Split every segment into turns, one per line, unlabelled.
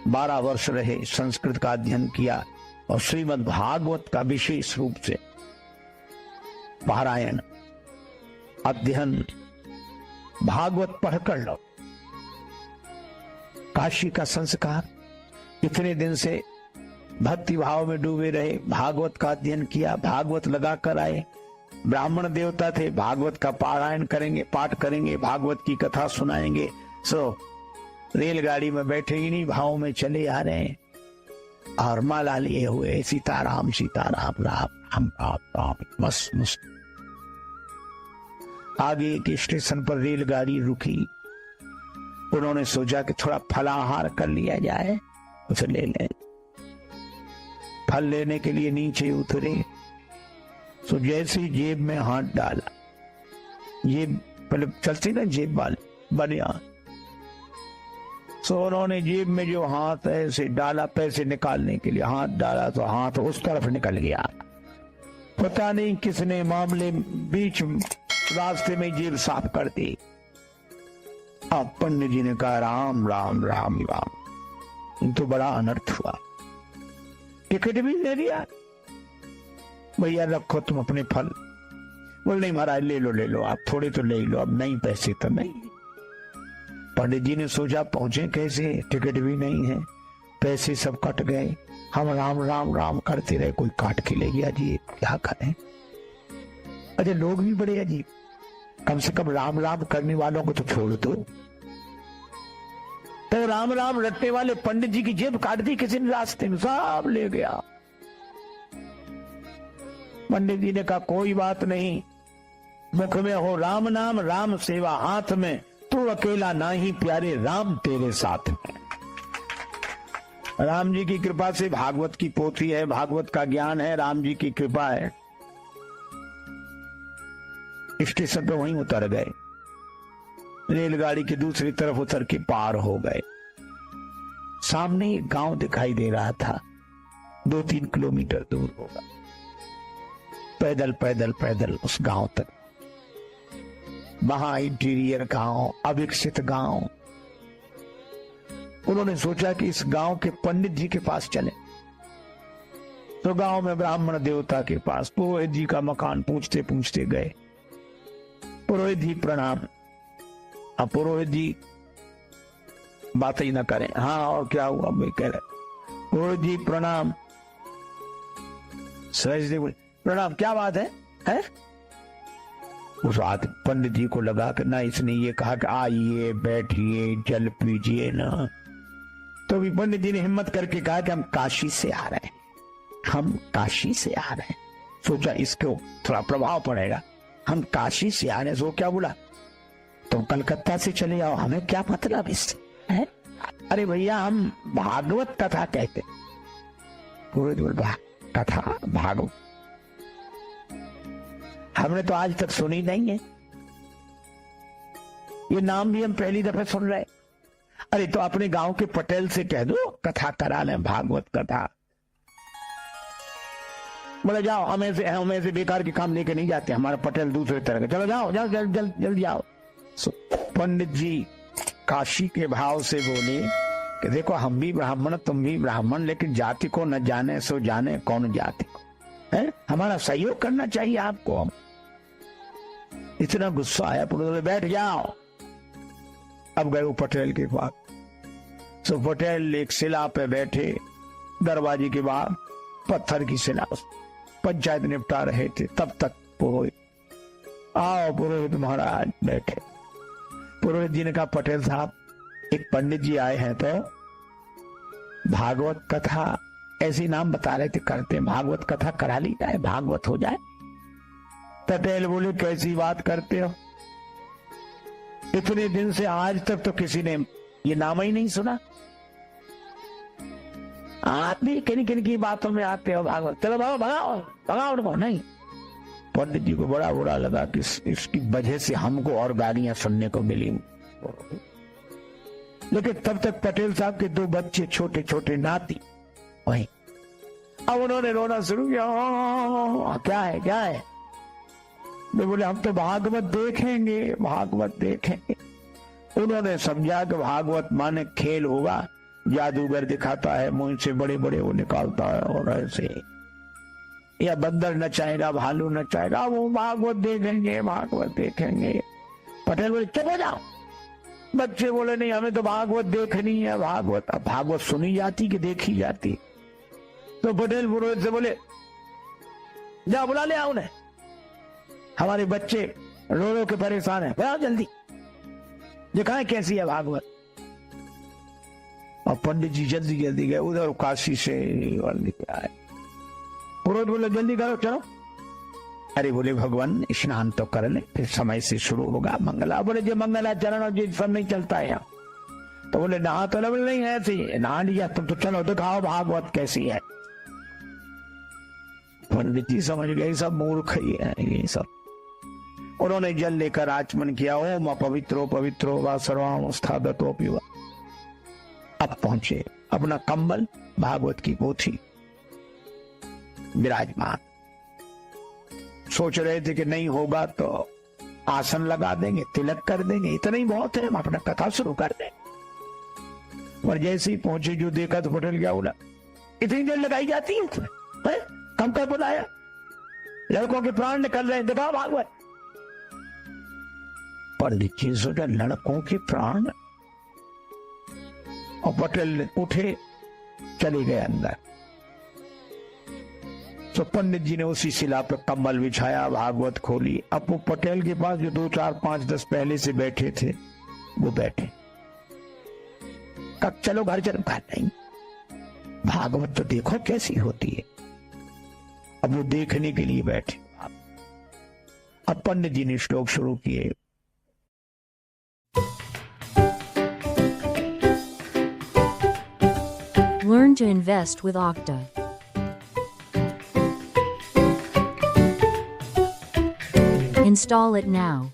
12 वर्ष रहे, संस्कृत का अध्ययन किया और श्रीमद् भागवत का विशेष रूप से पारायण अध्ययन भागवत पढ़कर लो। काशी का संस्कार, इतने दिन से भक्ति भाव में डूबे रहे, भागवत का अध्ययन किया, भागवत लगा कर आए। ब्राह्मण देवता थे, भागवत का पारायण करेंगे, पाठ करेंगे, भागवत की कथा सुनाएंगे। सो रेलगाड़ी में बैठे इन्हीं भाव में चले आ रहे हैं और माला लिए हुए सीताराम सीताराम राम राम राम राम, मस्त मस्त। आगे एक स्टेशन पर रेलगाड़ी रुकी, उन्होंने सोचा कि थोड़ा फलाहार कर लिया जाए, उसे ले लें। फल लेने के लिए नीचे उतरे, तो जैसे जेब में हाथ डाला, ये पहले चलती ना जेब वाले बनिया, सो उन्होंने जेब में जो हाथ ऐसे डाला पैसे निकालने के लिए, हाथ डाला तो हाथ उस तरफ निकल गया। पता नहीं किसने मामले बीच रास्ते में जेब साफ कर दी। अब पंडित जी ने कहा राम राम राम राम, तो बड़ा अनर्थ हुआ। टिकट भी ले लिया, भैया रखो तुम अपने फल। बोल नहीं महाराज ले लो आप, थोड़े तो ले लो, अब नहीं पैसे तो नहीं। पंडित जी ने सोचा पहुंचे कैसे, टिकट भी नहीं है, पैसे सब कट गए, हम राम राम राम करते रहे, कोई काट के ले गया जी, क्या करें। अरे लोग भी बड़े अजीब, कम से कम राम राम करने वालों को तो छोड़ दो। तो राम राम रटने वाले पंडित जी की जेब काट दी किसी ने रास्ते में, सब ले गया। पंडित जी ने कहा कोई बात नहीं, मुख में हो राम नाम, राम सेवा हाथ में, तू अकेला नहीं प्यारे, राम तेरे साथ में। राम जी की कृपा से भागवत की पोथी है, भागवत का ज्ञान है, राम जी की कृपा है। स्टेशन पे वहीं उतर गए, रेलगाड़ी की दूसरी तरफ उतर के पार हो गए। सामने एक गांव दिखाई दे रहा था, 2-3 किलोमीटर दूर होगा। पैदल पैदल पैदल उस गांव तक, वहां इंटीरियर गांव, अविकसित गांव। उन्होंने सोचा कि इस गांव के पंडित जी के पास चले। तो गांव में ब्राह्मण देवता के पास पुरोहित जी का मकान पूछते पूछते गए। पुरोहित जी प्रणाम। अब पुरोहित जी बात ही ना करें, हाँ और क्या हुआ मैं कह रहे। पुरोहित जी प्रणाम। सहजदेव बोले प्रणाम, क्या बात है? उस आदमी पंडित जी को लगा कि ना इसने ये कहा कि आइए बैठिए जल पीजिए ना, तो भी पंडित जी ने हिम्मत करके कहा कि हम काशी से आ रहे हैं, हम काशी से आ रहे हैं। सोचा इसको थोड़ा प्रभाव पड़ेगा, हम काशी से आ रहे हैं। सो क्या बोला, तुम कलकत्ता से चले आओ, हमें क्या मतलब इससे है? अरे भैया हम भागवत कथा कहते। पुरोहित बोल कथा भागवत हमने तो आज तक सुनी नहीं है, ये नाम भी हम पहली दफे सुन रहे। अरे तो अपने गांव के पटेल से कह दो कथा करा लें, भागवत कथा। बोले जाओ, हमें से बेकार के काम लेके नहीं जाते, हमारा पटेल दूसरे तरह का, चलो जाओ जाओ जल्द जाओ। पंडित जी काशी के भाव से बोले कि देखो हम भी ब्राह्मण तुम भी ब्राह्मण, लेकिन जाति को न जाने सो जाने कौन जाति को है, हमारा सहयोग करना चाहिए आपको। हम इतना गुस्सा आया, पुरोहित बैठ जाओ। अब गए वो पटेल के पास। सो पटेल एक शिला पे बैठे, दरवाजे के बाहर पत्थर की शिला, पंचायत निपटा रहे थे। तब तक पुरोहित आओ, पुरोहित महाराज बैठे। पुरोहित जी ने कहा पटेल साहब एक पंडित जी आए हैं, तो भागवत कथा ऐसी नाम बता रहे थे करते, भागवत कथा करा ली जाए, भागवत हो जाए। पटेल बोले कैसी बात करते हो, इतने दिन से आज तक तो किसी ने ये नाम ही नहीं सुना, आप भी किन किन की बातों में आते हो भागवत, चलो भगाओ भगाओ भगाओ उनको। नहीं, पंडित जी को बड़ा बुरा लगा कि इसकी वजह से हमको और गालियां सुनने को मिली। लेकिन तब तक पटेल साहब के 2 बच्चे छोटे छोटे नाती वही, अब उन्होंने रोना शुरू किया, क्या है? मैं बोले हम तो भागवत देखेंगे, भागवत देखेंगे। उन्होंने समझा कि भागवत माने खेल होगा, जादूगर दिखाता है, मुंह से बड़े बड़े वो निकालता है और ऐसे, या बंदर नचाएगा, भालू नचाएगा, वो भागवत देखेंगे, भागवत देखेंगे। पटेल बोले चुप हो जाओ। बच्चे बोले नहीं, हमें तो भागवत देखनी है। भागवत, अब भागवत सुनी जाती कि देखी जाती? तो पटेल पुरोहित से बोले जा बुला ले आओ उन्हें, हमारे बच्चे रो रो के परेशान है, बुलाओ जल्दी, दिखाएं कैसी है भागवत। और पंडित जी जल्दी जल्दी गए उधर काशी से और लेके आए। पुरोहित बोले जल्दी करो चलो। अरे बोले भगवान स्नान तो कर ले, फिर समय से शुरू होगा मंगला। बोले जो मंगलाचरण और जो सब नहीं चलता है यहाँ। तो बोले नहा तो नहीं है, ऐसे नहा लिया तो चलो दिखाओ भागवत कैसी है। पंडित जी समझ गए सब मूर्ख ही है ये सब। उन्होंने जल लेकर आचमन किया, ओम अपवित्रो पवित्रो वा सर्वावस्थादतो पिवा। अब पहुंचे, अपना कंबल भागवत की पोथी विराजमान। सोच रहे थे कि नहीं होगा तो आसन लगा देंगे, तिलक कर देंगे, इतना ही बहुत है, हम अपना कथा शुरू कर देंगे। और जैसे ही पहुंचे जो देखा तो पटेल क्या बोला, इतनी देर लगाई जाती है उसमें, कम कर बुलाया, लड़कों के प्राण निकल रहे हैं, दिखाओ भागवत। पंडित जी सोचा लड़कों के प्राण, और पटेल उठे चले गए अंदर। तो पंडित जी ने उसी शिला पे कम्बल बिछाया, भागवत खोली। अब वो पटेल के पास जो 2, 4, 5, 10 पहले से बैठे थे वो बैठे। कब चलो घर चलो, कहा नहीं भागवत तो देखो कैसी होती है। अब वो देखने के लिए बैठे। अब पंडित जी ने श्लोक शुरू किए।
Learn to invest with Okta. Install it now.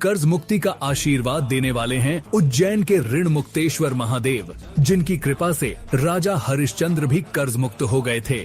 कर्ज मुक्ति का आशीर्वाद देने वाले हैं उज्जैन के ऋण मुक्तेश्वर महादेव, जिनकी कृपा से राजा हरिश्चंद्र भी कर्ज मुक्त हो गए थे।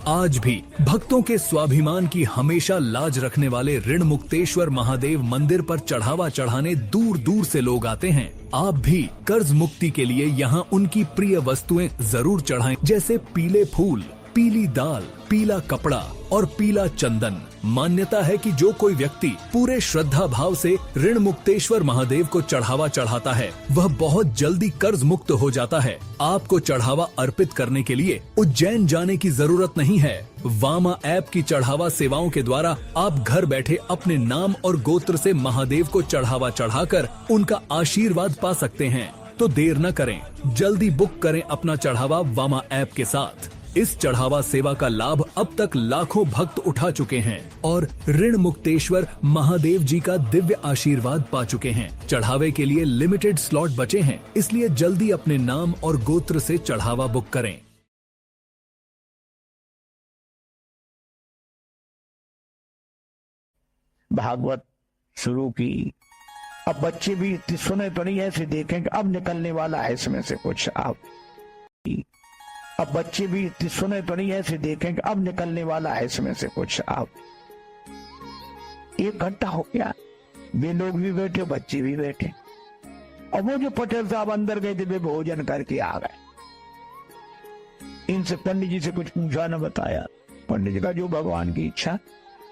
आज भी भक्तों के स्वाभिमान की हमेशा लाज रखने वाले ऋण मुक्तेश्वर महादेव मंदिर पर चढ़ावा चढ़ाने दूर दूर से लोग आते हैं। आप भी कर्ज मुक्ति के लिए यहाँ उनकी प्रिय वस्तुएं जरूर चढ़ाएं, जैसे पीले फूल, पीली दाल, पीला कपड़ा और पीला चंदन। मान्यता है कि जो कोई व्यक्ति पूरे श्रद्धा भाव से ऋण मुक्तेश्वर महादेव को चढ़ावा चढ़ाता है वह बहुत जल्दी कर्ज मुक्त हो जाता है। आपको चढ़ावा अर्पित करने के लिए उज्जैन जाने की जरूरत नहीं है। वामा ऐप की चढ़ावा सेवाओं के द्वारा आप घर बैठे अपने नाम और गोत्र से महादेव को चढ़ावा चढ़ाकर उनका आशीर्वाद पा सकते हैं। तो देर न करें, जल्दी बुक करें अपना चढ़ावा वामा ऐप के साथ। इस चढ़ावा सेवा का लाभ अब तक लाखों भक्त उठा चुके हैं और ऋण मुक्तेश्वर महादेव जी का दिव्य आशीर्वाद पा चुके हैं। चढ़ावे के लिए लिमिटेड स्लॉट बचे हैं, इसलिए जल्दी अपने नाम और गोत्र से चढ़ावा बुक करें।
भागवत शुरू की। अब बच्चे भी सुने तो नहीं, ऐसे देखें कि अब निकलने वाला है इसमें से कुछ। अब बच्चे भी सुने तो नहीं, ऐसे देखें कि अब निकलने वाला है इसमें से कुछ। अब 1 घंटा हो गया, वे लोग भी बैठे, बच्चे भी बैठे। और वो जो पटेल साहब अंदर गए थे वे भोजन करके आ गए। इनसे पंडित जी से कुछ पूछा न बताया। पंडित जी का जो भगवान की इच्छा।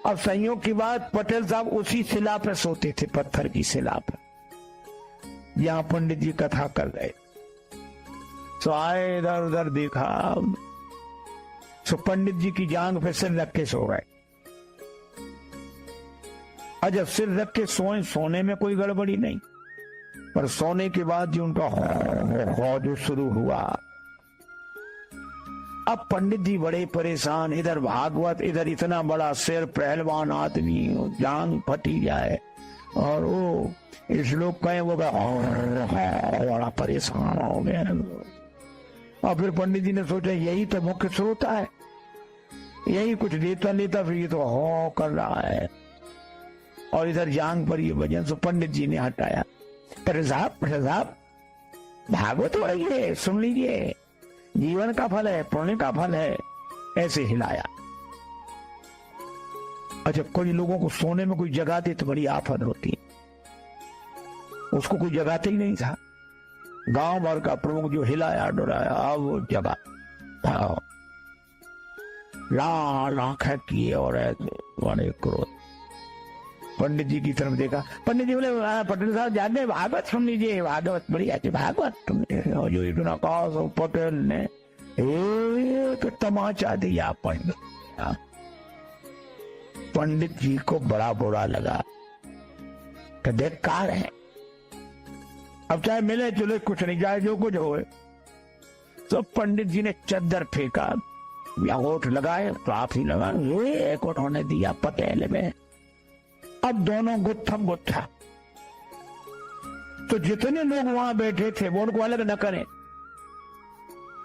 अब संयोग की बात, पटेल साहब उसी शिला पर सोते थे, पत्थर की शिला पर, यहां पंडित जी कथा कर रहे। तो आए, इधर उधर देखा, तो पंडित जी की जांग पे सिर रख के सो गए। और जब सिर रख के सोए, सोने में कोई गड़बड़ी नहीं, पर सोने के बाद जो उनका जो शुरू हुआ। अब पंडित जी बड़े परेशान, इधर भागवत, इधर इतना बड़ा सिर, पहलवान आदमी, जांग फटी जाए। और वो इस लोग कहें वो बड़ा परेशान हो गए। और फिर पंडित जी ने सोचा यही तो मुख्य स्रोत है, यही कुछ लेता लेता फिर ये तो हो कर रहा है। और इधर जांग पर ये वजन, तो पंडित जी ने हटाया। प्रसाद भागवत हो रही है, सुन लीजिए, जीवन का फल है, पुण्य का फल है। ऐसे हिलाया। अच्छा, कोई लोगों को सोने में कोई जगाते तो बड़ी आफत होती है, उसको कोई जगाते ही नहीं था। गांव भर का प्रमुख जो हिलाया डुलाया, अब वो जगा, लाल आंखें किए और बड़े क्रोध। पंडित जी की तरफ देखा, पंडित जी बोले पटेल साहब जाने भागवत सुन लीजिए, भागवत बड़ी अच्छी भागवत तुमने। जो इतना कहा सो पटेल ने तो तमाचा दिया पंडित जी को बड़ा बुरा लगा कि देख कार है, अब चाहे मिले जुले कुछ नहीं, जाए जो कुछ होए। तो पंडित जी ने चद्दर फेंका, या ओठ लगाए तो आप ही लगा, एक उन्होंने दिया पटेल में। अब दोनों गुत्थम गुत्था। तो जितने लोग वहां बैठे थे वो उनको अलग न करें,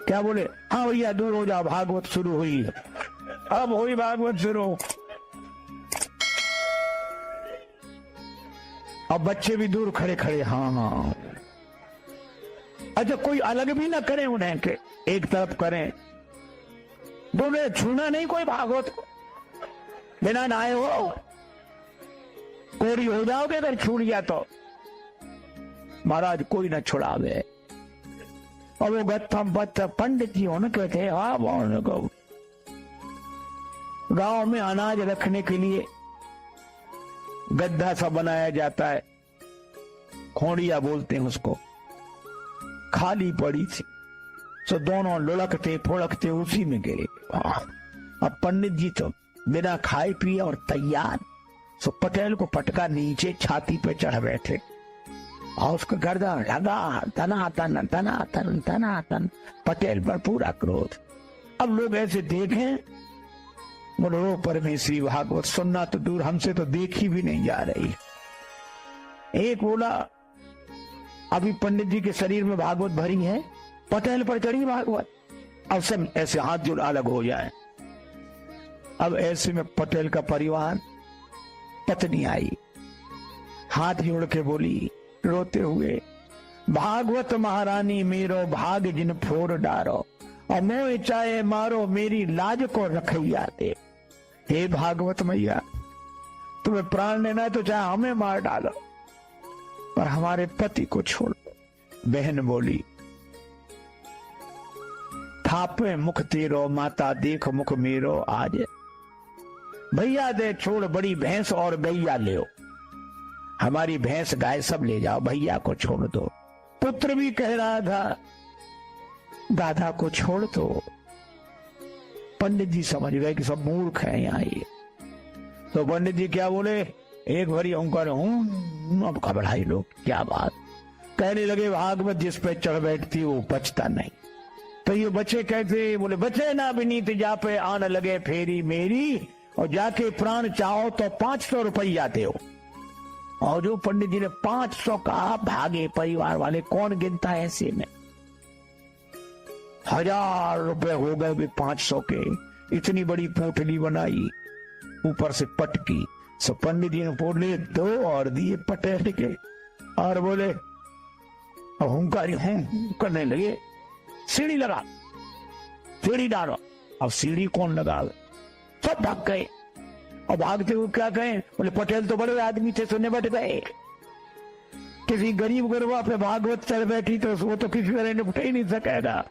क्या बोले, हाँ भैया दूर हो जाओ, भागवत शुरू हुई। अब हुई भागवत शुरू। अब बच्चे भी दूर खड़े खड़े, हाँ हाँ। अच्छा, कोई अलग भी ना करें उन्हें के एक तरफ करें, बोले छूना नहीं कोई भागवत को, बिना नहाए हो कोरी हो जाओगे अगर छूट गया तो। महाराज कोई ना छुड़ावे। और वो गत्थम बत्थम पंडित जी होने के थे, गांव में अनाज रखने के लिए गड्ढा सा बनाया जाता है, खोड़िया बोलते हैं उसको, खाली पड़ी थी। सो दोनों लुढ़कते फुड़कते उसी में गिरे। अब पंडित जी तो बिना खाए पिए और तैयार। सो पटेल को पटका नीचे छाती पे चढ़ बैठे और उसका गर्दन लगा, तना तन तना तन तना तन। पटेल पर पूरा क्रोध। अब लोग ऐसे देखें, बोलो परमेश्वरी भागवत सुनना तो दूर, हमसे तो देखी भी नहीं जा रही। एक बोला अभी पंडित जी के शरीर में भागवत भरी है, पटेल पर चढ़ी भागवत, अब सब ऐसे हाथ जोड़ अलग हो जाए। अब ऐसे में पटेल का परिवार, पत्नी आई, हाथ जोड़ के बोली रोते हुए, भागवत महारानी मेरो भाग जिन फोर डारो, और मोह चाहे मारो मेरी लाज को रखैया दे। हे भागवत मैया, तुम्हें प्राण लेना है तो चाहे हमें मार डालो, पर हमारे पति को छोड़ दो। बहन बोली, थापे मुख तेरो माता देख मुख मेरो आज, भैया दे छोड़ बड़ी भैंस और भैया ले, हमारी भैंस गाय सब ले जाओ, भैया को छोड़ दो। पुत्र भी कह रहा था दादा को छोड़ दो। पंडित जी समझ गए कि सब मूर्ख हैं यहाँ ये। तो पंडित जी क्या बोले, एक भरी ओंकार हूं, अब घबराए लोग, क्या बात। कहने लगे भागवत जिस पे चढ़ बैठती वो बचता नहीं। तो ये बच्चे कहते, बोले बचे ना विनीत जा पे आने लगे फेरी मेरी, और जाके प्राण चाहो तो 500 रुपया दो। और जो पंडित जी ने 500 कहा, भागे परिवार वाले, कौन गिनता है ऐसे में। 1000 रुपए हो गए भी 500 के। इतनी बड़ी पोटली बनाई, ऊपर से पटकी। सो पंडित जी ने बोले 2 और दिए पटेल के, और बोले अब हुंकारी हूं करने लगे, सीढ़ी लगा, सीढ़ी डालो। अब सीढ़ी कौन लगा, सब भाग गए। और भागते हुए क्या कहें, बोले पटेल तो बड़े आदमी थे, सुनने बैठ गए। किसी गरीब गुरबा पे भागवत चल बैठी तो वो तो किसी तरह निपट ही नहीं सकेगा।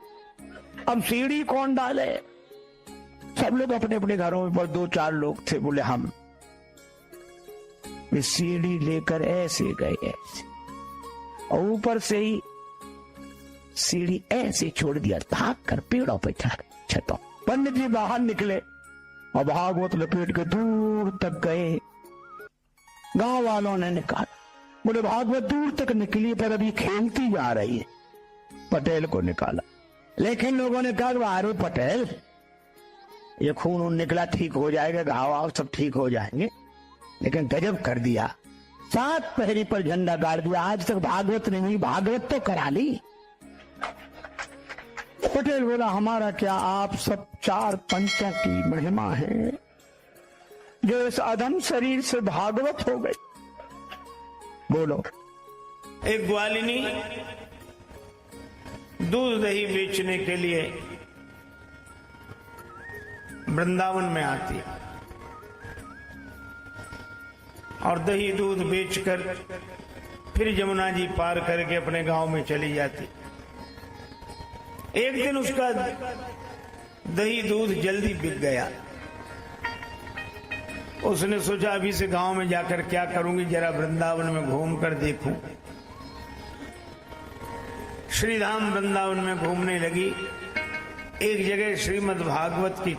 अब सीढ़ी कौन डाले, सब लोग अपने अपने घरों में, पर 2-4 लोग थे, बोले हम। वे सीढ़ी लेकर ऐसे गए, ऐसे, और ऊपर से ही सीढ़ी ऐसे छोड़ दिया, भाग कर पेड़ों पे छतों। पंडित जी बाहर निकले और भागवत लपेट के दूर तक गए। गांव वालों ने निकाला, बोले भागवत दूर तक निकली पर अभी खेलती जा रही है। पटेल को निकाला, लेकिन लोगों ने कहा अरे पटेल, ये खून उन निकला, ठीक हो जाएगा, घाव आव सब ठीक हो जाएंगे। लेकिन गजब कर दिया, 7 पहरी पर झंडा गाड़ दिया। आज तक भागवत नहीं हुई, भागवत तो करा ली। पटेल बोला हमारा क्या, आप सब 4 पंचों की महिमा है जो इस अधम शरीर से भागवत हो गई। बोलो।
एक ग्वालिनी दूध दही बेचने के लिए वृंदावन में आती है। और दही दूध बेचकर फिर यमुना जी पार करके अपने गांव में चली जाती। एक दिन उसका दही दूध जल्दी बिक गया। उसने सोचा अभी से गांव में जाकर क्या करूंगी, जरा वृंदावन में घूम कर देखूं। श्रीधाम वृंदावन में घूमने लगी। एक जगह श्रीमद् भागवत की